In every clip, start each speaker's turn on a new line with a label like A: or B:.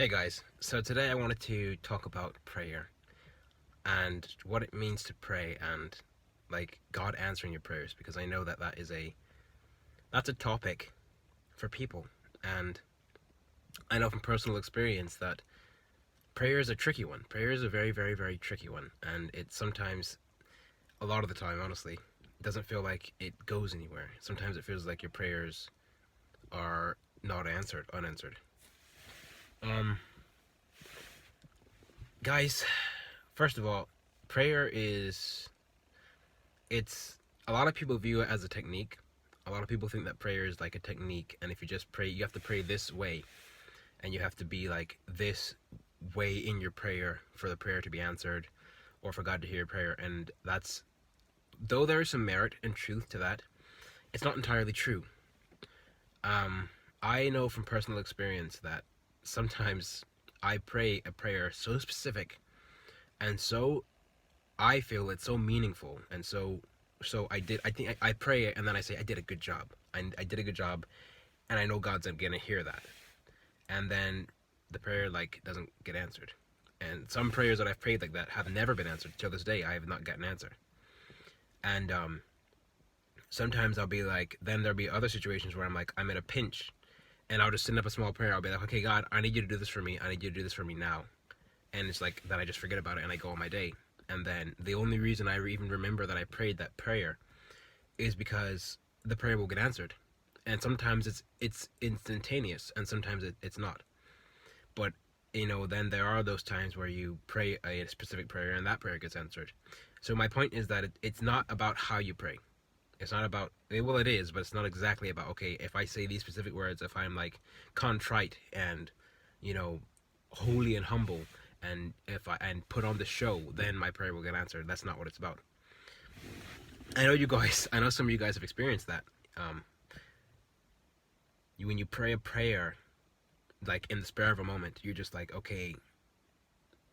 A: Hey guys, so today I wanted to talk about prayer and what it means to pray and like God answering your prayers, because I know that that's a topic for people, and I know from personal experience that prayer is a tricky one. Prayer is a very very very tricky one, and it sometimes, a lot of the time honestly, it doesn't feel like it goes anywhere. Sometimes it feels like your prayers are not unanswered. Um Guys, first of all, prayer is it's a lot of people view it as a technique. A lot of people think that prayer is like a technique, and if you just pray, you have to pray this way, and you have to be like this way in your prayer for the prayer to be answered, or for God to hear your prayer. And that's, though there is some merit and truth to that, it's not entirely true. Um, I know from personal experience that sometimes I pray a prayer so specific and so, I feel it's so meaningful, and I pray it, and then I say I did a good job. I did a good job, and I know God's gonna hear that. And then the prayer like doesn't get answered. And some prayers that I've prayed like that have never been answered till this day. I have not gotten an answer. And sometimes I'll be like, then there'll be other situations where I'm like, I'm in a pinch, and I'll just send up a small prayer. I'll be like, okay, God, I need you to do this for me. I need you to do this for me now. And it's like then I just forget about it and I go on my day. And then the only reason I even remember that I prayed that prayer is because the prayer will get answered. And sometimes it's instantaneous, and sometimes it's not. But then there are those times where you pray a specific prayer and that prayer gets answered. So my point is that it's not about how you pray. It's not about, well, it is, but it's not exactly about, okay, if I say these specific words, if I'm like contrite and you know holy and humble, and if I put on the show, then my prayer will get answered. That's not what it's about. I know some of you guys have experienced that. Um, when you pray a prayer, like in the spur of a moment, you're just like, okay,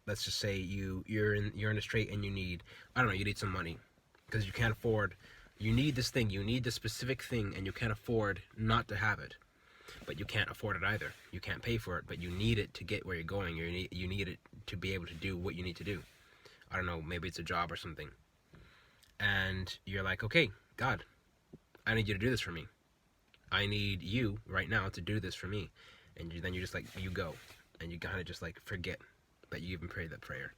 A: let's just say you're in a strait and you need, I don't know, you need some money because you can't afford. You need this thing. You need this specific thing, and you can't afford not to have it. But you can't afford it either. You can't pay for it, but you need it to get where you're going. You need it to be able to do what you need to do. I don't know, maybe it's a job or something. And you're like, okay, God, I need you to do this for me. I need you right now to do this for me. And then you just like, you go. And you kind of just like forget that you even prayed that prayer.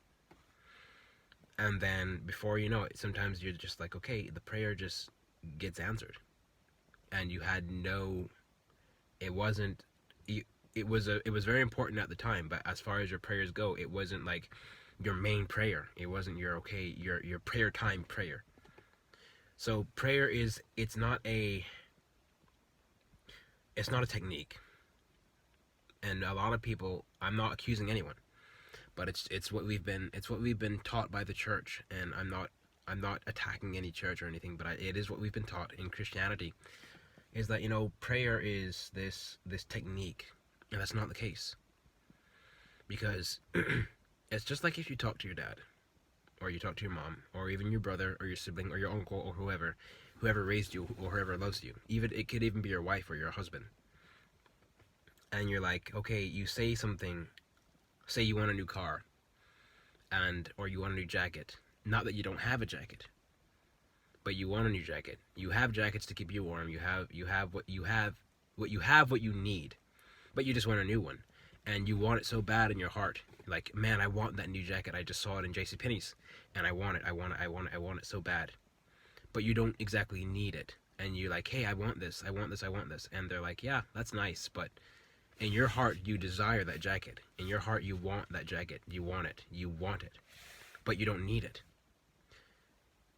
A: And then before you know it, sometimes you're just like, okay, the prayer just gets answered. And you had no, it wasn't, it was very important at the time, but as far as your prayers go, it wasn't like your main prayer. It wasn't your prayer time prayer. So prayer is, it's not a technique. And a lot of people, I'm not accusing anyone, but it's what we've been taught by the church, and I'm not attacking any church or anything, but it is what we've been taught in Christianity, is that prayer is this technique, and that's not the case. Because it's just like if you talk to your dad, or you talk to your mom, or even your brother or your sibling or your uncle or whoever raised you or whoever loves you. Even it could even be your wife or your husband. And you're like, okay, you say something, say you want a new car, or you want a new jacket. Not that you don't have a jacket, but you want a new jacket. You have jackets to keep you warm. What you need, but you just want a new one, and you want it so bad in your heart. Like, man, I want that new jacket. I just saw it in JCPenney's, and I want it. I want it so bad. But you don't exactly need it, and you're like, hey, I want this. And they're like, yeah, that's nice, but in your heart you desire that jacket. In your heart you want that jacket. You want it, but you don't need it.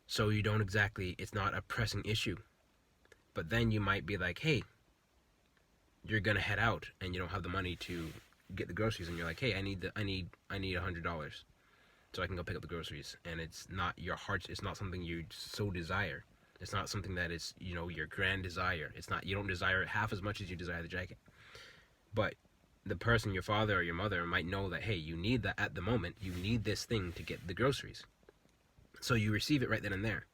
A: So you don't exactly, it's not a pressing issue. But then you might be like, hey, you're gonna head out and you don't have the money to get the groceries, and you're like, hey, I need $100 so I can go pick up the groceries. And it's not your heart, it's not something you so desire. It's not something that is, your grand desire. It's not, you don't desire it half as much as you desire the jacket. But the person, your father or your mother, might know that, hey, you need that at the moment. You need this thing to get the groceries. So you receive it right then and there.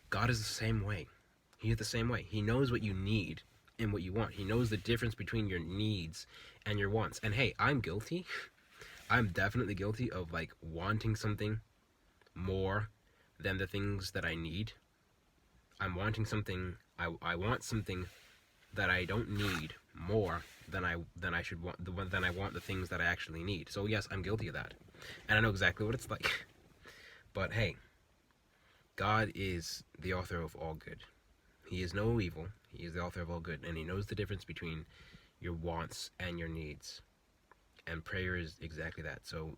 A: God is the same way. He is the same way. He knows what you need in what you want. He knows the difference between your needs and your wants. And hey, I'm guilty. I'm definitely guilty of like wanting something more than the things that I need. I'm wanting something. I want something that I don't need more than I should want than I want the things that I actually need. So yes, I'm guilty of that, and I know exactly what it's like. But hey, God is the author of all good. He is no evil. He is the author of all good, and He knows the difference between your wants and your needs. And prayer is exactly that. So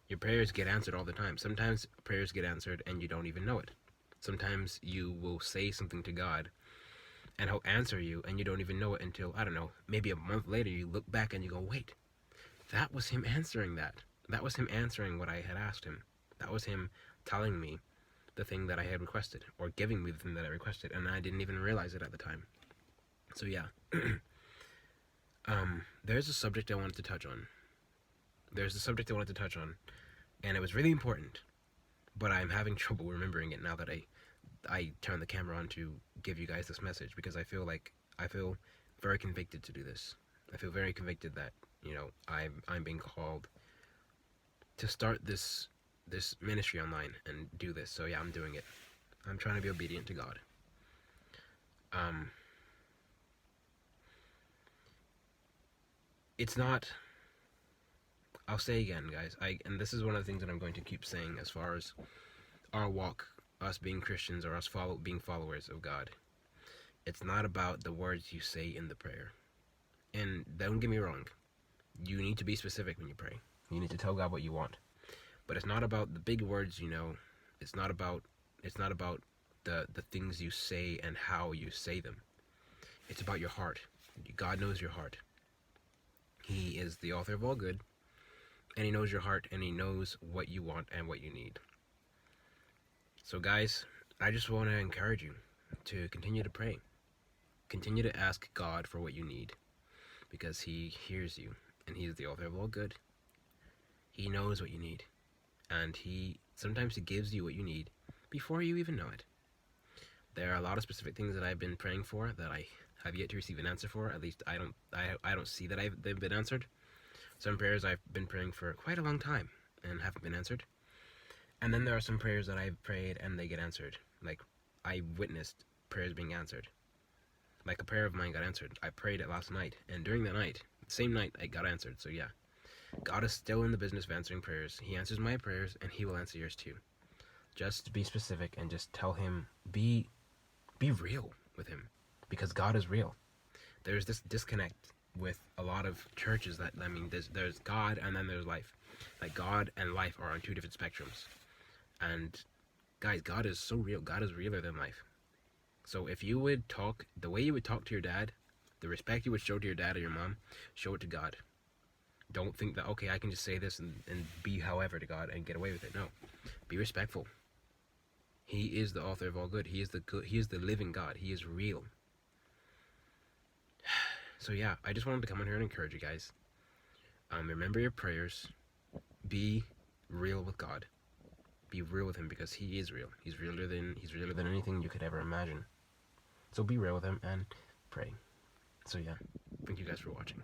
A: your prayers get answered all the time. Sometimes prayers get answered and you don't even know it. Sometimes you will say something to God and He'll answer you and you don't even know it until, I don't know, maybe a month later you look back and you go, wait, that was Him answering that. That was Him answering what I had asked Him. That was Him telling me the thing that I had requested, or giving me the thing that I requested, and I didn't even realize it at the time. So yeah. There's a subject I wanted to touch on. And it was really important, but I'm having trouble remembering it now that I turned the camera on to give you guys this message, because I feel very convicted to do this. I feel very convicted that, you know, I'm being called to start this ministry online and do this. So yeah, I'm doing it. I'm trying to be obedient to God. It's not, I'll say again, guys, and this is one of the things that I'm going to keep saying as far as our walk, us being Christians, or us being followers of God. It's not about the words you say in the prayer. And don't get me wrong, you need to be specific when you pray. You need to tell God what you want. But it's not about the big words, you know. It's not about the things you say and how you say them. It's about your heart. God knows your heart. He is the author of all good, and He knows your heart, and He knows what you want and what you need. So guys, I just want to encourage you to continue to pray. Continue to ask God for what you need, because He hears you, and He is the author of all good. He knows what you need, and sometimes He gives you what you need before you even know it. There are a lot of specific things that I've been praying for that I have yet to receive an answer for. At least I don't see that they've been answered. Some prayers I've been praying for quite a long time and haven't been answered. And then there are some prayers that I've prayed and they get answered. Like, I witnessed prayers being answered. Like, a prayer of mine got answered. I prayed it last night, and during the night, same night, it got answered. So yeah, God is still in the business of answering prayers. He answers my prayers, and He will answer yours too. Just be specific and just tell Him, be real with Him, because God is real. There's this disconnect with a lot of churches that, I mean, there's God and then there's life. Like, God and life are on two different spectrums. And guys, God is so real. God is realer than life. So if you would talk the way you would talk to your dad, the respect you would show to your dad or your mom, show it to God. Don't think that, okay, I can just say this and be however to God and get away with it. No, be respectful. He is the author of all good. He is the living God. He is real. So yeah, I just wanted to come in here and encourage you guys. Remember your prayers. Be real with God. Be real with Him, because He is real. He's realer than anything you could ever imagine. So be real with Him and pray. So yeah, thank you guys for watching.